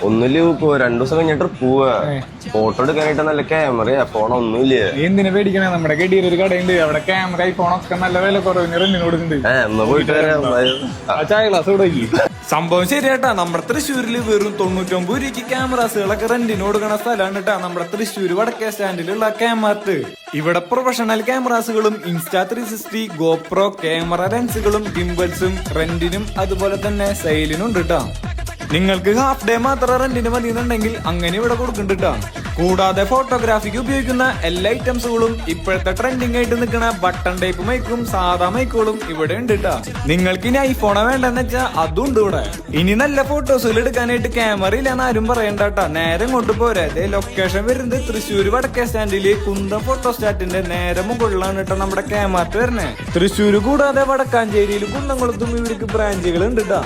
ഒന്നുമില്ല, ഇപ്പൊ 2 ദിവസം കഴിഞ്ഞിട്ട് പോവാ. ഫോട്ടോ എടുക്കാനായിട്ട് നല്ല ക്യാമറയാ, ഫോൺ ഒന്നുമില്ല. എന്തിനു പേടിക്കണേ? നമ്മുടെ ഗഡിയിൽ ഒരു കടയുണ്ട്, അവിടെ ക്യാമറ ഐഫോണൊക്കെ നല്ല വില കുറവിന് റെന്റിന് കൊടുക്കുന്നുണ്ട്. എന്നാ പോയിട്ട് വരാം. ചായ ഗ്ലാസ് ഇവിടെ സംഭവം ശരിയാട്ടാ. നമ്മുടെ തൃശ്ശൂരിൽ വെറും 99 രൂപയ്ക്ക് ക്യാമറാസുകളൊക്കെ റെന്റിന് കൊടുക്കണ സ്ഥലമാണ് കേട്ടാ നമ്മുടെ തൃശ്ശൂർ വടക്കേ സ്റ്റാൻഡിലുള്ള ക്യാമറ. ഇവിടെ പ്രൊഫഷണൽ ക്യാമറാസുകളും ഇൻസ്റ്റാ 360, ഗോപ്രോ ക്യാമറ ലെൻസുകളും ഗിംബൽസും റെന്റിനും അതുപോലെ തന്നെ സെയിലിനും ഉണ്ട് കേട്ടോ. നിങ്ങൾക്ക് ഹാഫ് ഡേ മാത്രം റെന്റിന് മതിയെന്നുണ്ടെങ്കിൽ അങ്ങനെ ഇവിടെ കൊടുക്കുന്നുണ്ട്. കൂടാതെ ഫോട്ടോഗ്രാഫിക്ക് ഉപയോഗിക്കുന്ന എല്ലാ ഐറ്റംസുകളും ഇപ്പോഴത്തെ ട്രെൻഡിങ് ആയിട്ട് നിൽക്കുന്ന ബട്ടൺ ടൈപ്പ് മൈക്കും സാധാ മൈക്കുകളും ഇവിടെ ഉണ്ട് കേട്ടോ. നിങ്ങൾക്ക് ഇനി ഐഫോണോ വേണ്ടെന്ന് വെച്ചാൽ അതും ഉണ്ട് ഇവിടെ. ഇനി നല്ല ഫോട്ടോസുകൾ എടുക്കാനായിട്ട് ക്യാമറ ഇല്ലാന്ന് ആരും പറയണ്ട കേട്ടോ. നേരെ ഇങ്ങോട്ട് പോരാ. ലൊക്കേഷൻ വരുന്നത് തൃശ്ശൂർ വടക്കേ സ്റ്റാൻഡില് കുന്തം ഫോട്ടോസ്റ്റാറ്റിന്റെ നേരെ മുകളിലാണ് കേട്ടോ നമ്മുടെ ക്യാമറ വരുന്നത്. തൃശ്ശൂർ കൂടാതെ വടക്കാഞ്ചേരിയിലും കുന്നംകുളത്തും ഇവർക്ക് ബ്രാഞ്ചുകൾ ഉണ്ട് കേട്ടോ.